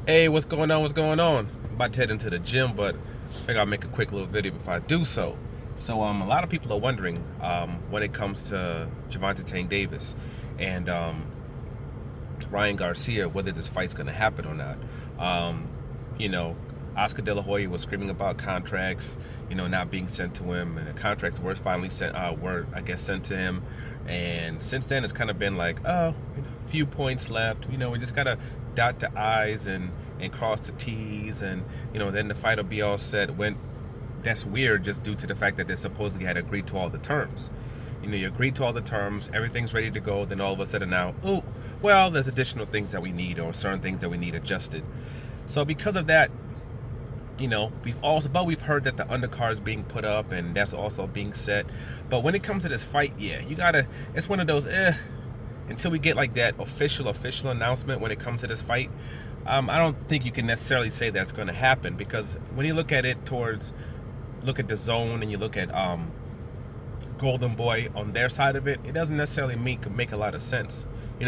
Hey, what's going on? What's going on? I'm about to head into the gym, but I figure I'll make a quick little video before I do so. A lot of people are wondering when it comes to Gervonta Tank Davis and Ryan Garcia whether this fight's going to happen or not. Um, you know, Oscar De La Hoya was screaming about contracts, not being sent to him, and the contracts were finally sent. Were I guess sent to him, and since then it's kind of been like, oh, few points left. We just gotta dot the I's and cross the T's, and then the fight will be all set. When that's weird, just due to the fact that they supposedly had agreed to all the terms. You agreed to all the terms, everything's ready to go, then all of a sudden now, oh, well, there's additional things that we need or certain things that we need adjusted. So because of that, we've heard that the undercard is being put up and that's also being set. But when it comes to this fight, yeah, you gotta, it's one of those, until we get like that official announcement when it comes to this fight. I don't think you can necessarily say that's going to happen, because when you look at it look at the zone and you look at Golden Boy on their side of it, it doesn't necessarily make a lot of sense.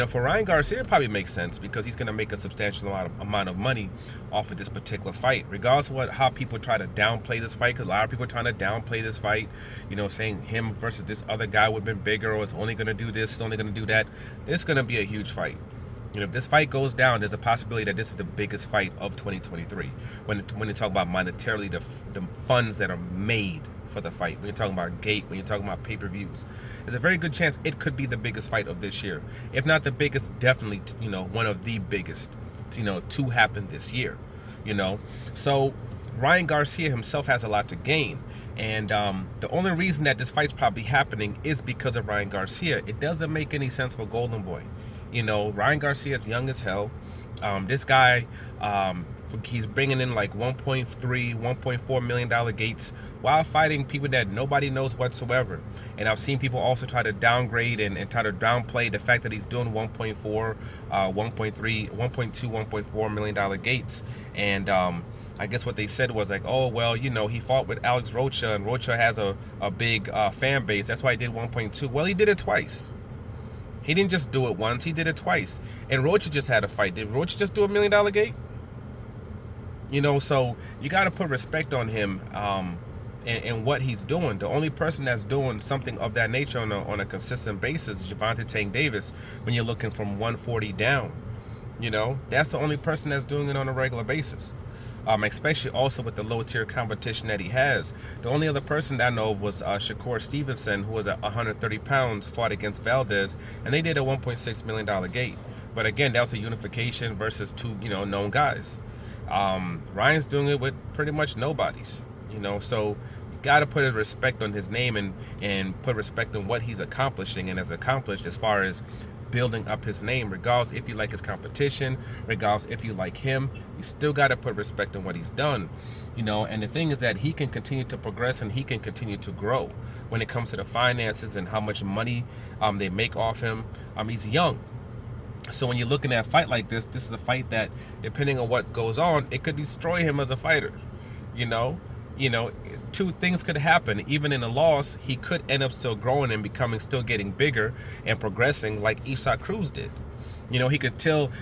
For Ryan Garcia, it probably makes sense because he's going to make a substantial amount of money off of this particular fight, regardless of how people try to downplay this fight. Because a lot of people are trying to downplay this fight, saying him versus this other guy would have been bigger, or it's only going to do this, it's only going to do that. It's going to be a huge fight. If this fight goes down, there's a possibility that this is the biggest fight of 2023. When you talk about monetarily, the funds that are made for the fight, when you're talking about gate, when you're talking about pay-per-views, there's a very good chance it could be the biggest fight of this year. If not the biggest, definitely one of the biggest to happen this year. So Ryan Garcia himself has a lot to gain. And the only reason that this fight's probably happening is because of Ryan Garcia. It doesn't make any sense for Golden Boy. Ryan Garcia is young as hell. This guy, he's bringing in like 1.3, 1.4 million dollar gates while fighting people that nobody knows whatsoever. And I've seen people also try to downgrade and try to downplay the fact that he's doing 1.4, 1.3, 1.2, 1.4 million dollar gates. And I guess what they said was like, oh, well, he fought with Alex Rocha, and Rocha has a big fan base. That's why he did 1.2. Well, he did it twice. He didn't just do it once, he did it twice. And Rocha just had a fight. Did Rocha just do $1 million gate? So you got to put respect on him and what he's doing. The only person that's doing something of that nature on a consistent basis is Gervonta Tank Davis when you're looking from 140 down. That's the only person that's doing it on a regular basis. Especially also with the low tier competition that he has. The only other person that I know of was Shakur Stevenson, who was at 130 pounds, fought against Valdez, and they did a $1.6 million gate. But again, that was a unification versus two, known guys. Ryan's doing it with pretty much nobodies, so you got to put a respect on his name and put respect on what he's accomplishing and has accomplished as far as building up his name, regardless if you like his competition, regardless if you like him, you still got to put respect on what he's done. And the thing is that he can continue to progress and he can continue to grow when it comes to the finances and how much money they make off him. He's young. So when you're looking at a fight like this is a fight that, depending on what goes on, it could destroy him as a fighter. you know you know Two things could happen. Even in a loss, he could end up still growing and still getting bigger and progressing like Isaac Cruz did. He could tell,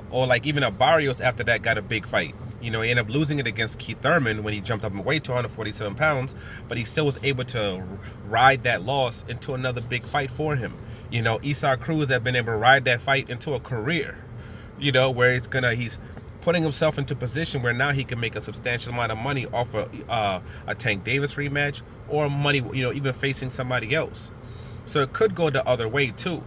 or like even a Barrios after that got a big fight. He ended up losing it against Keith Thurman when he jumped up in weight to 147 pounds, but he still was able to ride that loss into another big fight for him. Isaac Cruz had been able to ride that fight into a career, where he's putting himself into position where now he can make a substantial amount of money off a Tank Davis rematch, or money, even facing somebody else. So it could go the other way too.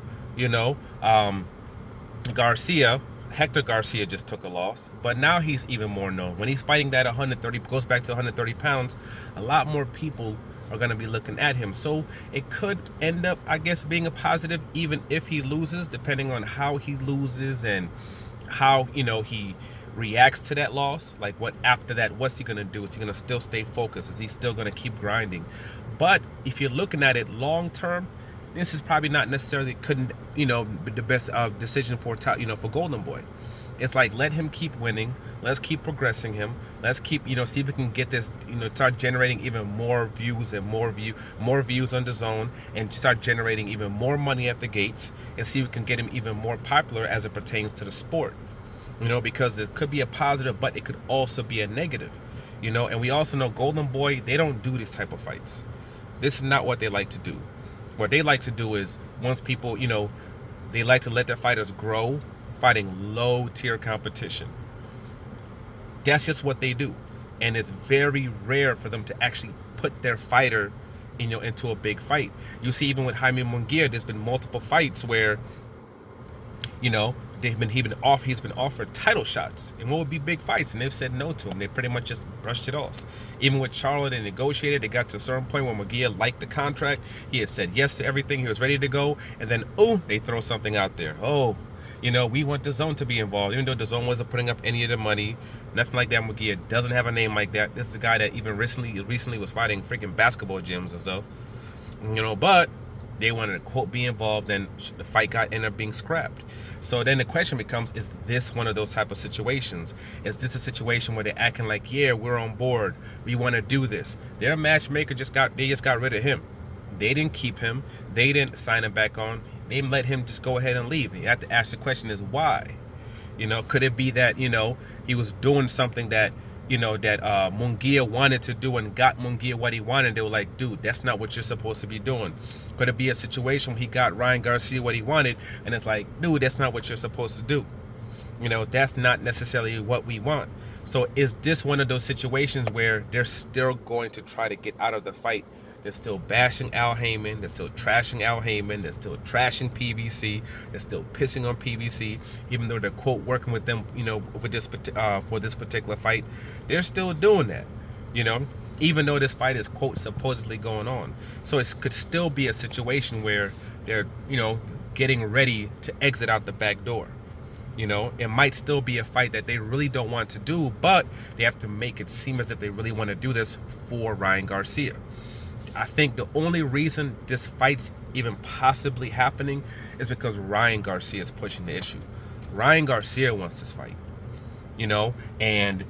Hector Garcia just took a loss, but now he's even more known. When he's fighting that 130, goes back to 130 pounds, a lot more people are going to be looking at him. So it could end up, I guess, being a positive, even if he loses, depending on how he loses and how, he reacts to that loss. Like, what after that, what's he going to do? Is he going to still stay focused? Is he still going to keep grinding? But if you're looking at it long term, this is probably not necessarily be the best decision for Golden Boy. It's like, let him keep winning. Let's keep progressing him. Let's keep see if we can get this start generating even more views and more views on the zone, and start generating even more money at the gates, and see if we can get him even more popular as it pertains to the sport. because it could be a positive, but it could also be a negative. And we also know Golden Boy, they don't do these type of fights. This is not what they like to do. What they like to do is, once people, they like to let their fighters grow, fighting low tier competition. That's just what they do. And it's very rare for them to actually put their fighter into a big fight. You see, even with Jaime Munguia, there's been multiple fights where, he's been offered title shots and what would be big fights, and they've said no to him. They pretty much just brushed it off. Even with Charlo, they negotiated. They got to a certain point where Munguia liked the contract. He had said yes to everything. He was ready to go, and then they throw something out there. We want the Zone to be involved, even though the Zone wasn't putting up any of the money. Nothing like that. Munguia doesn't have a name like that. This is a guy that even recently was fighting freaking basketball gyms and stuff. But they wanted to, quote, be involved, and the fight ended up being scrapped. So then the question becomes, is this one of those type of situations? Is this a situation where they're acting like, yeah, we're on board, we want to do this? Their matchmaker just got rid of him. They didn't keep him. They didn't sign him back on. They let him just go ahead and leave. And you have to ask the question is why? Could it be that, he was doing something that, that Munguia wanted to do and got Munguia what he wanted? They were like, dude, that's not what you're supposed to be doing. Could it be a situation where he got Ryan Garcia what he wanted, and it's like, dude, that's not what you're supposed to do. That's not necessarily what we want. So is this one of those situations where they're still going to try to get out of the fight? They're still bashing Al Heyman. They're still trashing Al Heyman. They're still trashing PBC. They're still pissing on PBC, even though they're, quote, working with them, with this for this particular fight. They're still doing that, even though this fight is, quote, supposedly going on. So it could still be a situation where they're, getting ready to exit out the back door. It might still be a fight that they really don't want to do, but they have to make it seem as if they really want to do this for Ryan Garcia. I think the only reason this fight's even possibly happening is because Ryan Garcia is pushing the issue. Ryan Garcia wants this fight, and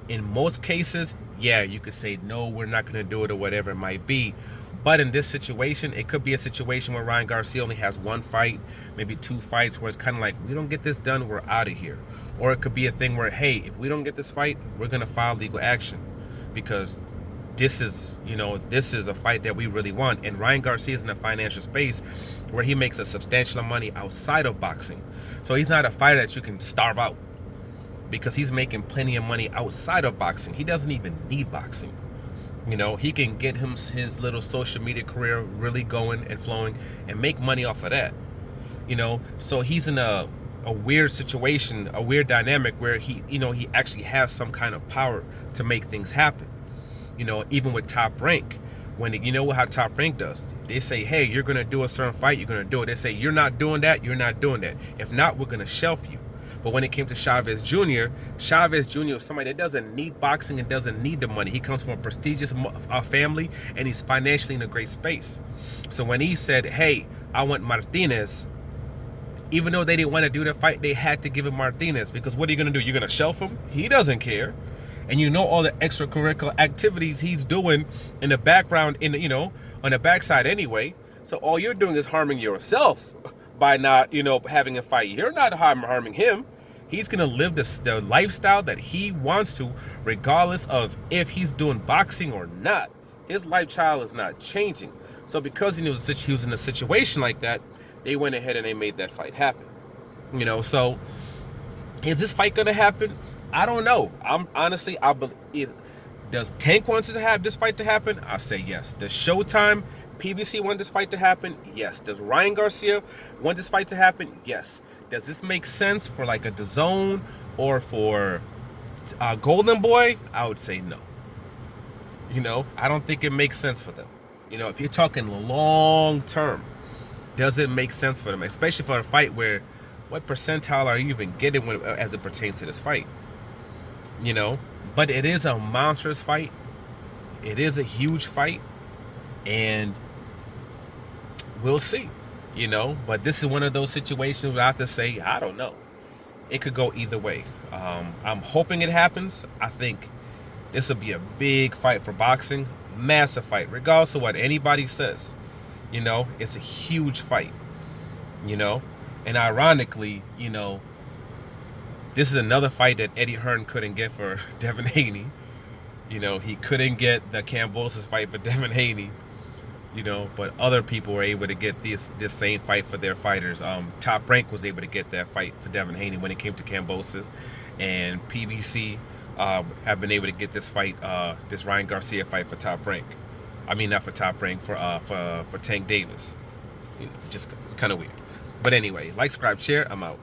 in most cases, yeah, you could say, no, we're not going to do it or whatever it might be. But in this situation, it could be a situation where Ryan Garcia only has one fight, maybe two fights, where it's kind of like, we don't get this done, we're out of here. Or it could be a thing where, hey, if we don't get this fight, we're going to file legal action because this is a fight that we really want. And Ryan Garcia is in a financial space where he makes a substantial amount of money outside of boxing. So he's not a fighter that you can starve out because he's making plenty of money outside of boxing. He doesn't even need boxing. He can get his little social media career really going and flowing and make money off of that. So he's in a weird situation, a weird dynamic where he actually has some kind of power to make things happen. Even with Top Rank, when how Top Rank does, they say, hey, you're going to do a certain fight, you're going to do it. They say, you're not doing that, you're not doing that. If not, we're going to shelf you. But when it came to Chavez Jr. is somebody that doesn't need boxing and doesn't need the money. He comes from a prestigious family, and he's financially in a great space. So when he said, hey, I want Martinez, even though they didn't want to do the fight, they had to give him Martinez, because what are you going to do? You're going to shelf him? He doesn't care. And all the extracurricular activities he's doing in the background, on the backside anyway. So all you're doing is harming yourself by not, having a fight. You're not harming him. He's going to live the lifestyle that he wants to, regardless of if he's doing boxing or not. His lifestyle is not changing. So because he was in a situation like that, they went ahead and they made that fight happen. So is this fight going to happen? I don't know. I believe. Does Tank want to have this fight to happen? I say yes. Does Showtime, PBC want this fight to happen? Yes. Does Ryan Garcia want this fight to happen? Yes. Does this make sense for like a DAZN or for Golden Boy? I would say no. I don't think it makes sense for them. If you're talking long term, does it make sense for them? Especially for a fight where, what percentile are you even getting as it pertains to this fight? But it is a monstrous fight. It is a huge fight, and we'll see. But this is one of those situations where I have to say, I don't know. It could go either way. I'm hoping it happens. I think this will be a big fight for boxing, massive fight, regardless of what anybody says. It's a huge fight. And ironically, This is another fight that Eddie Hearn couldn't get for Devin Haney. You know, he couldn't get the Kambosos fight for Devin Haney. You know, but other people were able to get this same fight for their fighters. Top Rank was able to get that fight for Devin Haney when it came to Kambosos, and PBC have been able to get this fight, this Ryan Garcia fight for Top Rank. I mean, not for Top Rank, for Tank Davis. Just, it's kind of weird. But anyway, like, subscribe, share. I'm out.